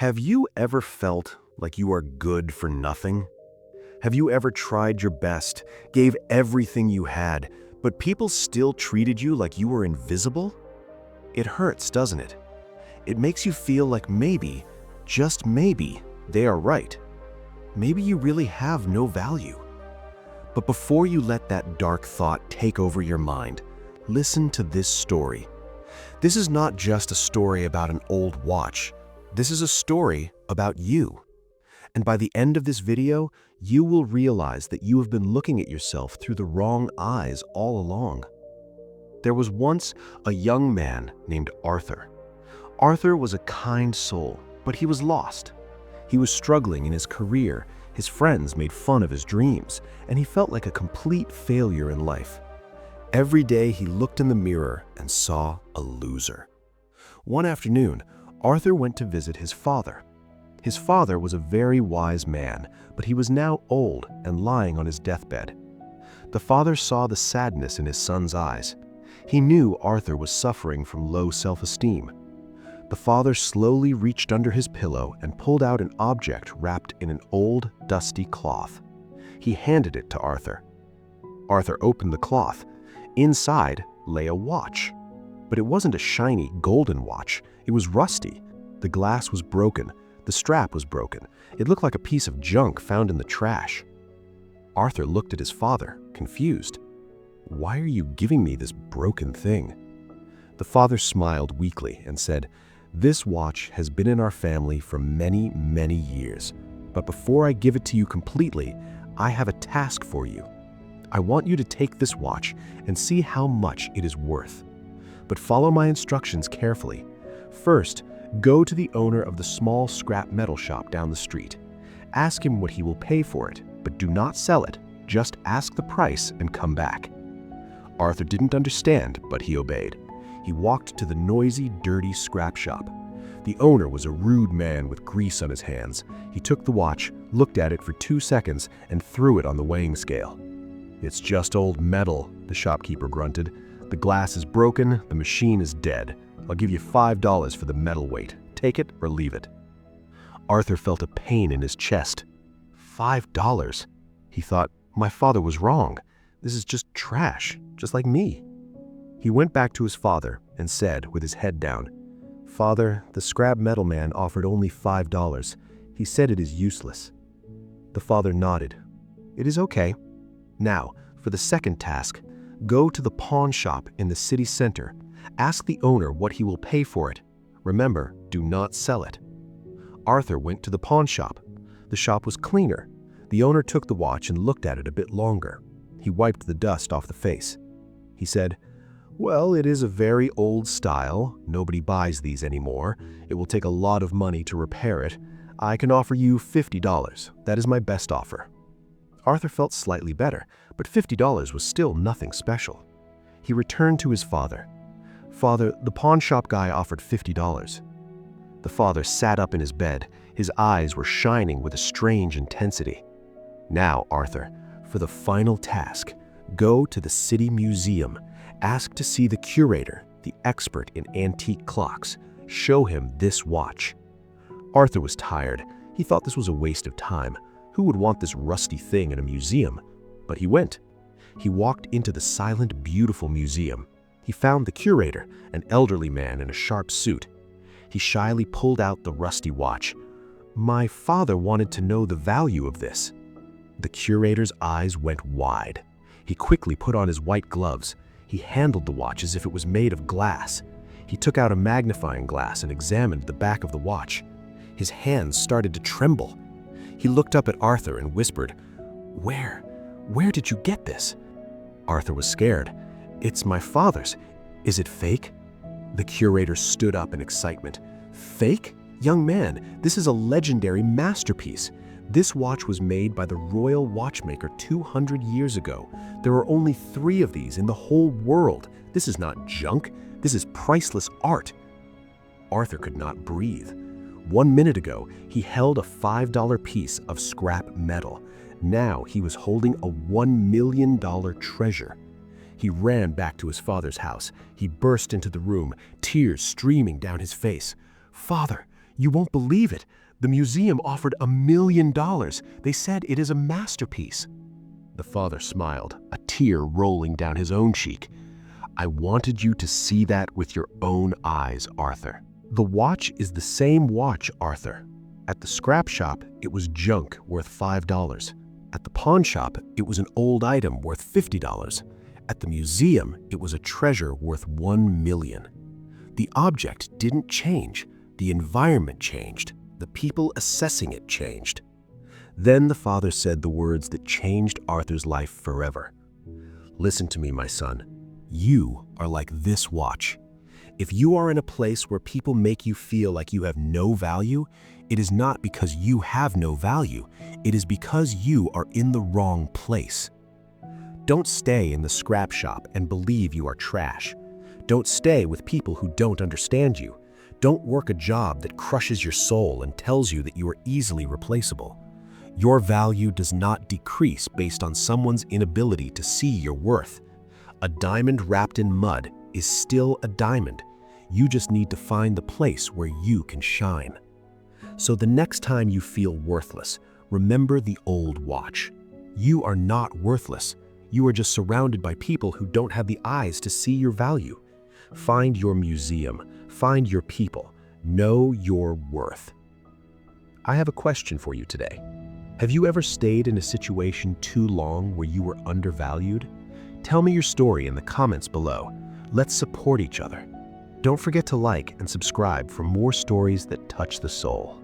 Have you ever felt like you are good for nothing? Have you ever tried your best, gave everything you had, but people still treated you like you were invisible? It hurts, doesn't it? It makes you feel like maybe, just maybe, they are right. Maybe you really have no value. But before you let that dark thought take over your mind, listen to this story. This is not just a story about an old watch. This is a story about you. And by the end of this video, you will realize that you have been looking at yourself through the wrong eyes all along. There was once a young man named Arthur. Arthur was a kind soul, but he was lost. He was struggling in his career, his friends made fun of his dreams, and he felt like a complete failure in life. Every day he looked in the mirror and saw a loser. One afternoon, Arthur went to visit his father. His father was a very wise man, but he was now old and lying on his deathbed. The father saw the sadness in his son's eyes. He knew Arthur was suffering from low self-esteem. The father slowly reached under his pillow and pulled out an object wrapped in an old, dusty cloth. He handed it to Arthur. Arthur opened the cloth. Inside lay a watch. But it wasn't a shiny, golden watch. It was rusty. The glass was broken. The strap was broken. It looked like a piece of junk found in the trash. Arthur looked at his father, confused. "Why are you giving me this broken thing?" The father smiled weakly and said, "This watch has been in our family for many, many years. But before I give it to you completely, I have a task for you. I want you to take this watch and see how much it is worth. But follow my instructions carefully. First, go to the owner of the small scrap metal shop down the street. Ask him what he will pay for it, but do not sell it. Just ask the price and come back." Arthur didn't understand, but he obeyed. He walked to the noisy, dirty scrap shop. The owner was a rude man with grease on his hands. He took the watch, looked at it for 2 seconds, and threw it on the weighing scale. "It's just old metal," the shopkeeper grunted. "The glass is broken, the machine is dead. I'll give you $5 for the metal weight. Take it or leave it." Arthur felt a pain in his chest. $5? He thought, my father was wrong. This is just trash, just like me. He went back to his father and said, with his head down, "Father, the scrap metal man offered only $5. He said it is useless." The father nodded. "It is okay. Now, for the second task, go to the pawn shop in the city center. Ask the owner what he will pay for it. Remember, do not sell it." Arthur went to the pawn shop. The shop was cleaner. The owner took the watch and looked at it a bit longer. He wiped the dust off the face. He said, "Well, it is a very old style. Nobody buys these anymore. It will take a lot of money to repair it. I can offer you $50. That is my best offer." Arthur felt slightly better, but $50 was still nothing special. He returned to his father. "Father, the pawn shop guy offered $50. The father sat up in his bed. His eyes were shining with a strange intensity. "Now, Arthur, for the final task, go to the city museum. Ask to see the curator, the expert in antique clocks. Show him this watch." Arthur was tired. He thought this was a waste of time. Who would want this rusty thing in a museum? But he went. He walked into the silent, beautiful museum. He found the curator, an elderly man in a sharp suit. He shyly pulled out the rusty watch. "My father wanted to know the value of this." The curator's eyes went wide. He quickly put on his white gloves. He handled the watch as if it was made of glass. He took out a magnifying glass and examined the back of the watch. His hands started to tremble. He looked up at Arthur and whispered, Where did you get this?" Arthur was scared. "It's my father's. Is it fake?" The curator stood up in excitement. "Fake? Young man, this is a legendary masterpiece. This watch was made by the royal watchmaker 200 years ago. There are only 3 of these in the whole world. This is not junk. This is priceless art." Arthur could not breathe. 1 minute ago, he held a $5 piece of scrap metal. Now he was holding a $1 million treasure. He ran back to his father's house. He burst into the room, tears streaming down his face. "Father, You won't believe it. The museum offered $1 million. They said it is a masterpiece. The father smiled, a tear rolling down his own cheek. I wanted you to see that with your own eyes, Arthur. The watch is the same watch, Arthur. At the scrap shop, it was junk worth $5. At the pawn shop, it was an old item worth $50. At the museum, it was a treasure worth $1 million. The object didn't change. The environment changed. The people assessing it changed. Then the father said the words that changed Arthur's life forever. Listen to me, my son. You are like this watch. If you are in a place where people make you feel like you have no value, it is not because you have no value. It is because you are in the wrong place. Don't stay in the scrap shop and believe you are trash. Don't stay with people who don't understand you. Don't work a job that crushes your soul and tells you that you are easily replaceable. Your value does not decrease based on someone's inability to see your worth. A diamond wrapped in mud is still a diamond. You just need to find the place where you can shine. So the next time you feel worthless, remember the old watch. You are not worthless. You are just surrounded by people who don't have the eyes to see your value. Find your museum. Find your people. Know your worth. I have a question for you today. Have you ever stayed in a situation too long where you were undervalued? Tell me your story in the comments below. Let's support each other. Don't forget to like and subscribe for more stories that touch the soul.